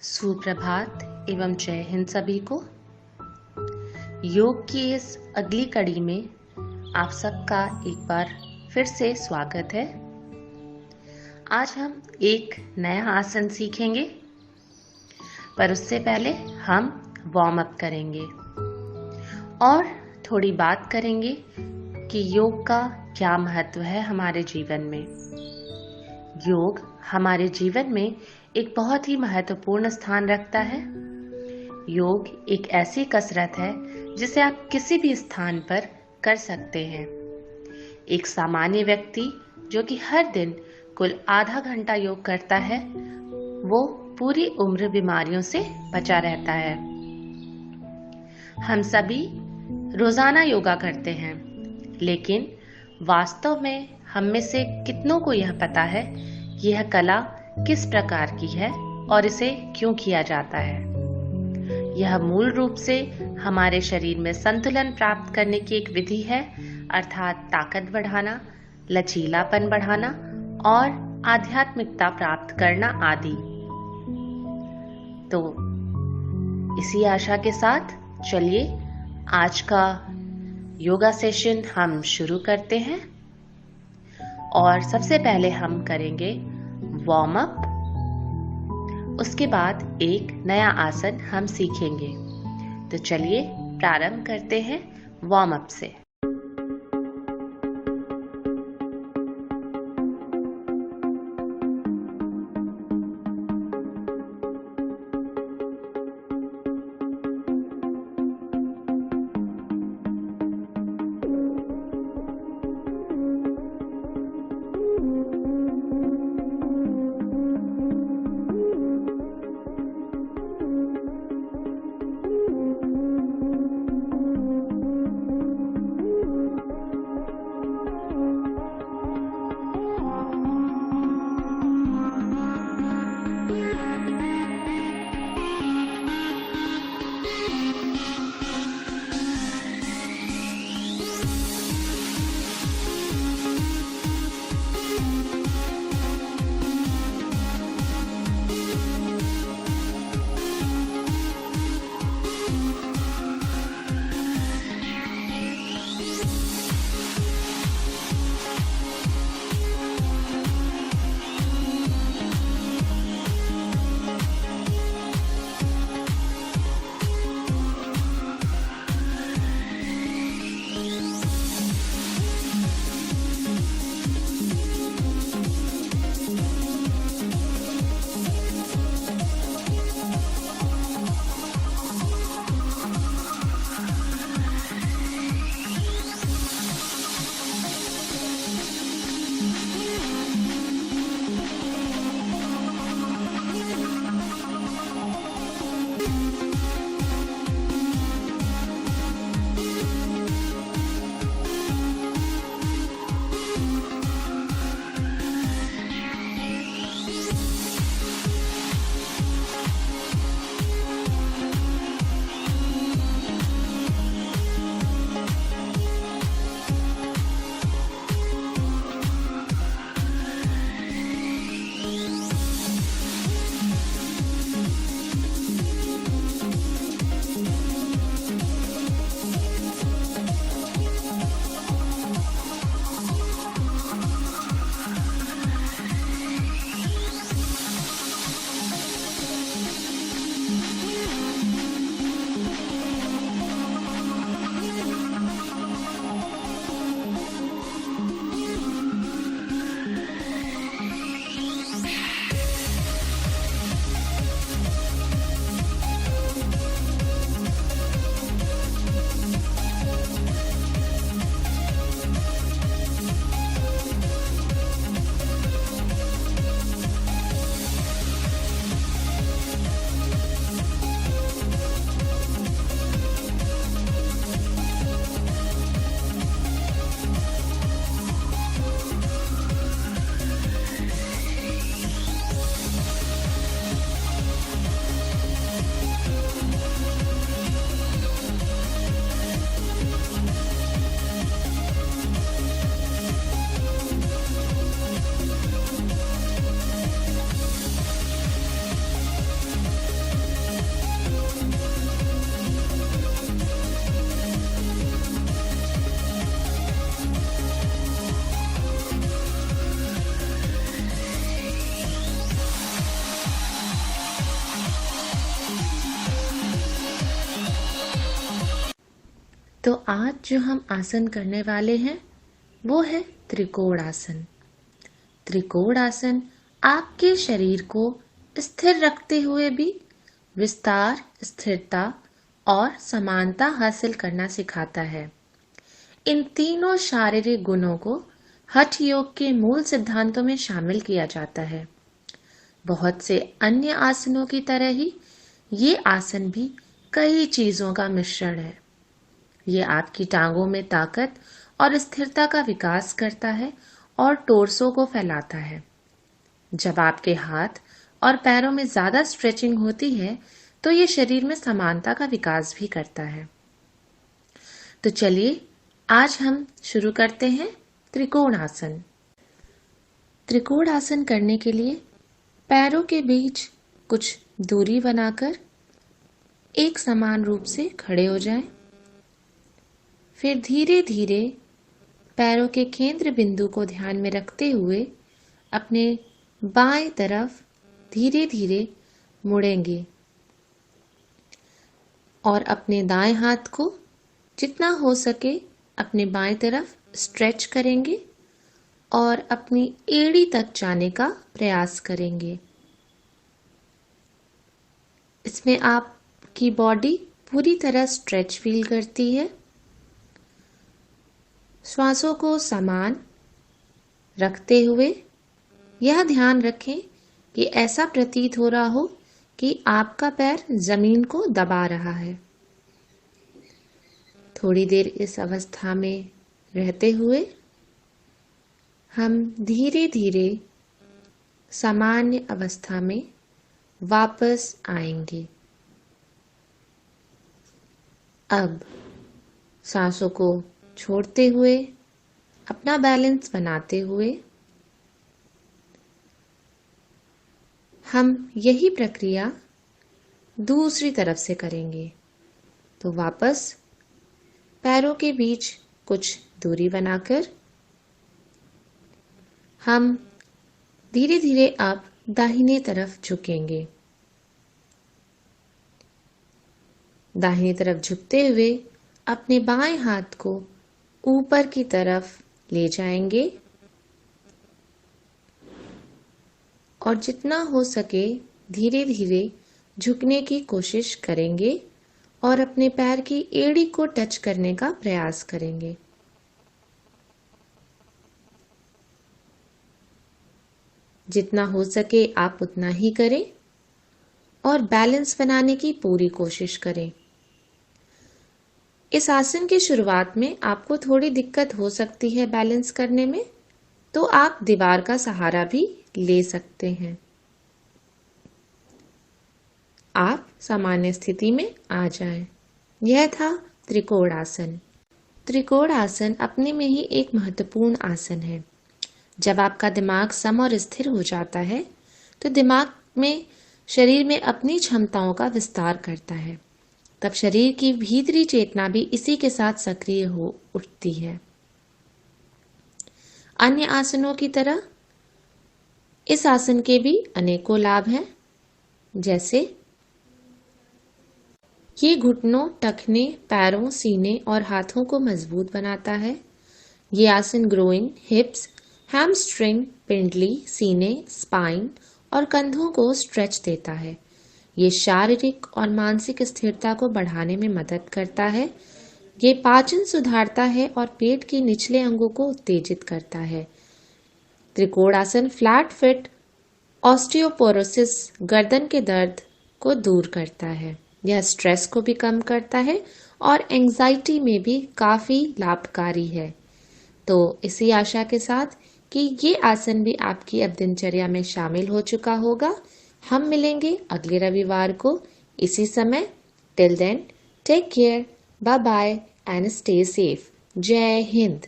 सुप्रभात एवं जय हिंद सभी को। योग की इस अगली कड़ी में आप सबका एक बार फिर से स्वागत है। आज हम एक नया आसन सीखेंगे, पर उससे पहले हम वार्म अप करेंगे और थोड़ी बात करेंगे कि योग का क्या महत्व है हमारे जीवन में। योग हमारे जीवन में एक बहुत ही महत्वपूर्ण स्थान रखता है। योग एक ऐसी कसरत है जिसे आप किसी भी स्थान पर कर सकते हैं। एक सामान्य व्यक्ति जो कि हर दिन कुल आधा घंटा योग करता है, वो पूरी उम्र बीमारियों से बचा रहता है। हम सभी रोजाना योगा करते हैं, लेकिन वास्तव में हम में से कितनों को यह पता है यह कला किस प्रकार की है और इसे क्यों किया जाता है। यह मूल रूप से हमारे शरीर में संतुलन प्राप्त करने की एक विधि है, अर्थात ताकत बढ़ाना, लचीलापन बढ़ाना और आध्यात्मिकता प्राप्त करना आदि। तो इसी आशा के साथ चलिए आज का योगा सेशन हम शुरू करते हैं। और सबसे पहले हम करेंगे वार्म अप, उसके बाद एक नया आसन हम सीखेंगे। तो चलिए प्रारंभ करते हैं वार्म अप से। तो आज जो हम आसन करने वाले हैं वो है त्रिकोण आसन। त्रिकोण आसन आपके शरीर को स्थिर रखते हुए भी विस्तार, स्थिरता और समानता हासिल करना सिखाता है। इन तीनों शारीरिक गुणों को हठ योग के मूल सिद्धांतों में शामिल किया जाता है। बहुत से अन्य आसनों की तरह ही ये आसन भी कई चीजों का मिश्रण है। ये आपकी टांगों में ताकत और स्थिरता का विकास करता है और टोर्सो को फैलाता है। जब आपके हाथ और पैरों में ज्यादा स्ट्रेचिंग होती है तो ये शरीर में समानता का विकास भी करता है। तो चलिए आज हम शुरू करते हैं त्रिकोण आसन। त्रिकोण आसन करने के लिए पैरों के बीच कुछ दूरी बनाकर एक समान रूप से खड़े हो जाएं। फिर धीरे धीरे पैरों के केंद्र बिंदु को ध्यान में रखते हुए अपने बाएं तरफ धीरे धीरे मुड़ेंगे और अपने दाएं हाथ को जितना हो सके अपने बाएं तरफ स्ट्रेच करेंगे और अपनी एड़ी तक जाने का प्रयास करेंगे। इसमें आपकी बॉडी पूरी तरह स्ट्रेच फील करती है। श्वासों को समान रखते हुए यह ध्यान रखें कि ऐसा प्रतीत हो रहा हो कि आपका पैर जमीन को दबा रहा है। थोड़ी देर इस अवस्था में रहते हुए हम धीरे धीरे सामान्य अवस्था में वापस आएंगे। अब सांसों को छोड़ते हुए अपना बैलेंस बनाते हुए हम यही प्रक्रिया दूसरी तरफ से करेंगे। तो वापस पैरों के बीच कुछ दूरी बनाकर हम धीरे धीरे अब दाहिने तरफ झुकेंगे। दाहिने तरफ झुकते हुए अपने बाएं हाथ को ऊपर की तरफ ले जाएंगे और जितना हो सके धीरे धीरे झुकने की कोशिश करेंगे और अपने पैर की एड़ी को टच करने का प्रयास करेंगे। जितना हो सके आप उतना ही करें और बैलेंस बनाने की पूरी कोशिश करें। इस आसन की शुरुआत में आपको थोड़ी दिक्कत हो सकती है बैलेंस करने में, तो आप दीवार का सहारा भी ले सकते हैं। आप सामान्य स्थिति में आ जाएं। यह था त्रिकोण आसन। त्रिकोण आसन अपने में ही एक महत्वपूर्ण आसन है। जब आपका दिमाग सम और स्थिर हो जाता है तो दिमाग में शरीर में अपनी क्षमताओं का विस्तार करता है। तब शरीर की भीतरी चेतना भी इसी के साथ सक्रिय हो उठती है। अन्य आसनों की तरह इस आसन के भी अनेकों लाभ हैं, जैसे ये घुटनों, टखने, पैरों, सीने और हाथों को मजबूत बनाता है। ये आसन ग्रोइन, हिप्स, हैमस्ट्रिंग, पिंडली, सीने, स्पाइन और कंधों को स्ट्रेच देता है। ये शारीरिक और मानसिक स्थिरता को बढ़ाने में मदद करता है। ये पाचन सुधारता है और पेट के निचले अंगों को उत्तेजित करता है। त्रिकोण आसन फ्लैट फिट ऑस्टियोपोरोसिस, गर्दन के दर्द को दूर करता है। यह स्ट्रेस को भी कम करता है और एंजाइटी में भी काफी लाभकारी है। तो इसी आशा के साथ कि ये आसन भी आपकी अब दिनचर्या में शामिल हो चुका होगा, हम मिलेंगे अगले रविवार को इसी समय। Till then take care, bye bye and stay safe. जय हिंद।